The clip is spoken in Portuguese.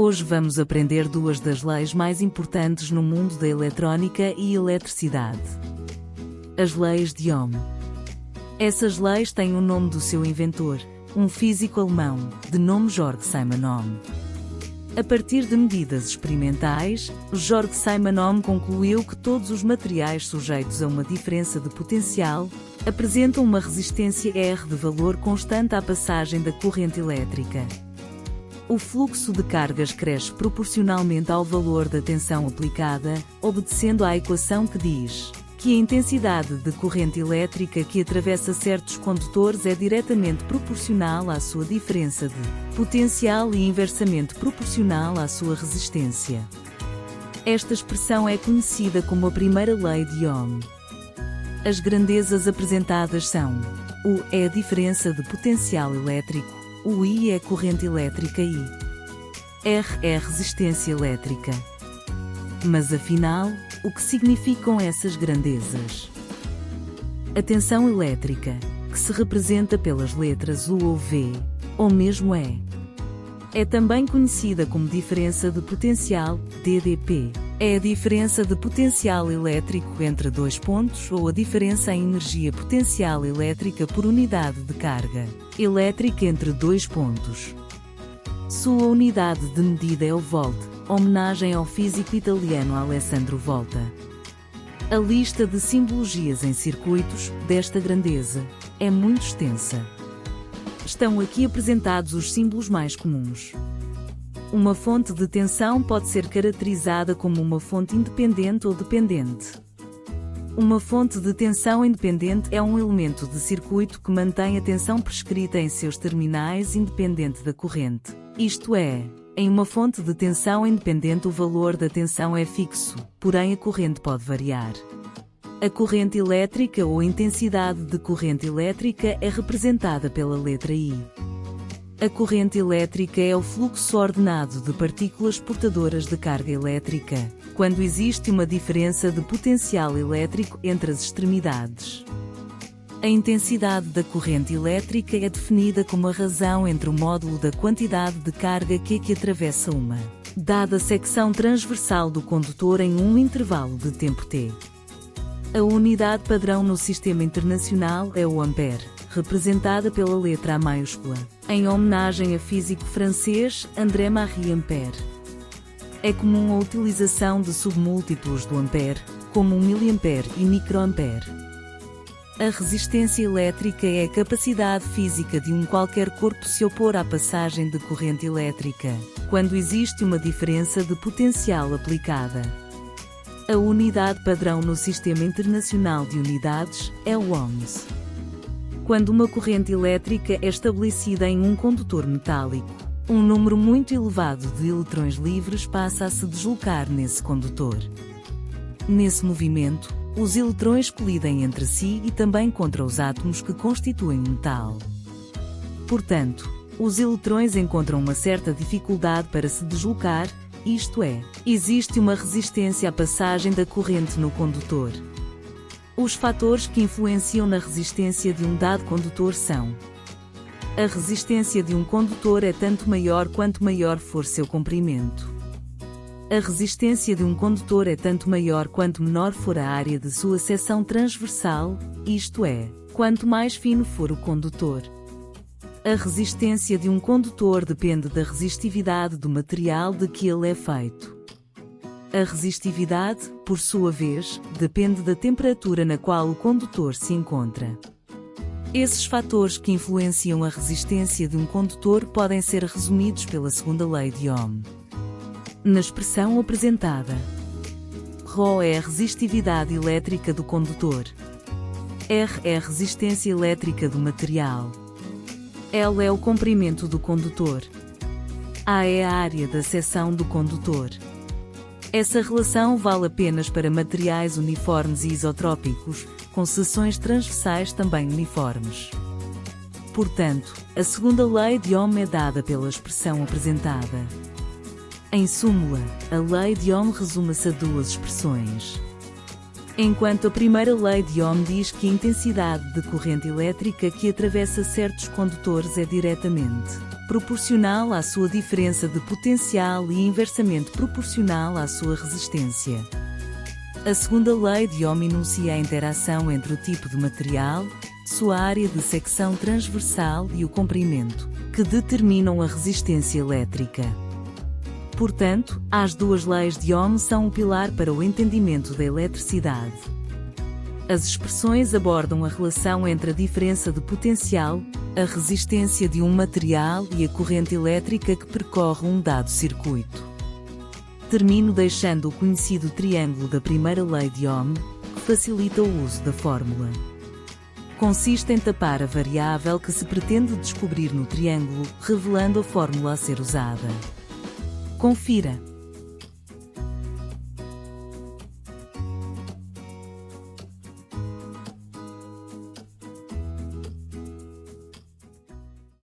Hoje vamos aprender duas das leis mais importantes no mundo da eletrônica e eletricidade. As leis de Ohm. Essas leis têm o nome do seu inventor, um físico alemão, de nome Georg Simon Ohm. A partir de medidas experimentais, Georg Simon Ohm concluiu que todos os materiais sujeitos a uma diferença de potencial apresentam uma resistência R de valor constante à passagem da corrente elétrica. O fluxo de cargas cresce proporcionalmente ao valor da tensão aplicada, obedecendo à equação que diz que a intensidade de corrente elétrica que atravessa certos condutores é diretamente proporcional à sua diferença de potencial e inversamente proporcional à sua resistência. Esta expressão é conhecida como a primeira lei de Ohm. As grandezas apresentadas são: U é a diferença de potencial elétrico, o I é a corrente elétrica e R é a resistência elétrica. Mas afinal, o que significam essas grandezas? A tensão elétrica, que se representa pelas letras U ou V, ou mesmo E, é também conhecida como diferença de potencial, DDP. É a diferença de potencial elétrico entre dois pontos ou a diferença em energia potencial elétrica por unidade de carga elétrica entre dois pontos. Sua unidade de medida é o volt, homenagem ao físico italiano Alessandro Volta. A lista de simbologias em circuitos desta grandeza é muito extensa. Estão aqui apresentados os símbolos mais comuns. Uma fonte de tensão pode ser caracterizada como uma fonte independente ou dependente. Uma fonte de tensão independente é um elemento de circuito que mantém a tensão prescrita em seus terminais independente da corrente. Isto é, em uma fonte de tensão independente o valor da tensão é fixo, porém a corrente pode variar. A corrente elétrica ou intensidade de corrente elétrica é representada pela letra I. A corrente elétrica é o fluxo ordenado de partículas portadoras de carga elétrica, quando existe uma diferença de potencial elétrico entre as extremidades. A intensidade da corrente elétrica é definida como a razão entre o módulo da quantidade de carga que atravessa uma dada secção transversal do condutor em um intervalo de tempo t. A unidade padrão no sistema internacional é o ampere, representada pela letra A maiúscula, em homenagem a físico francês André-Marie Ampère. É comum a utilização de submúltiplos do ampere, como o miliampere e microampere. A resistência elétrica é a capacidade física de um qualquer corpo se opor à passagem de corrente elétrica, quando existe uma diferença de potencial aplicada. A unidade padrão no Sistema Internacional de Unidades é o ohms. Quando uma corrente elétrica é estabelecida em um condutor metálico, um número muito elevado de eletrões livres passa a se deslocar nesse condutor. Nesse movimento, os eletrões colidem entre si e também contra os átomos que constituem o metal. Portanto, os eletrões encontram uma certa dificuldade para se deslocar, isto é, existe uma resistência à passagem da corrente no condutor. Os fatores que influenciam na resistência de um dado condutor são: a resistência de um condutor é tanto maior quanto maior for seu comprimento. A resistência de um condutor é tanto maior quanto menor for a área de sua seção transversal, isto é, quanto mais fino for o condutor. A resistência de um condutor depende da resistividade do material de que ele é feito. A resistividade, por sua vez, depende da temperatura na qual o condutor se encontra. Esses fatores que influenciam a resistência de um condutor podem ser resumidos pela segunda lei de Ohm. Na expressão apresentada, ρ é a resistividade elétrica do condutor. R é a resistência elétrica do material. L é o comprimento do condutor. A é a área da seção do condutor. Essa relação vale apenas para materiais uniformes e isotrópicos, com seções transversais também uniformes. Portanto, a segunda lei de Ohm é dada pela expressão apresentada. Em súmula, a lei de Ohm resume-se a duas expressões. Enquanto a primeira lei de Ohm diz que a intensidade de corrente elétrica que atravessa certos condutores é diretamente proporcional à sua diferença de potencial e inversamente proporcional à sua resistência. A segunda lei de Ohm enuncia a interação entre o tipo de material, sua área de secção transversal e o comprimento, que determinam a resistência elétrica. Portanto, as duas leis de Ohm são o pilar para o entendimento da eletricidade. As expressões abordam a relação entre a diferença de potencial, a resistência de um material e a corrente elétrica que percorre um dado circuito. Termino deixando o conhecido triângulo da primeira lei de Ohm, que facilita o uso da fórmula. Consiste em tapar a variável que se pretende descobrir no triângulo, revelando a fórmula a ser usada. Confira.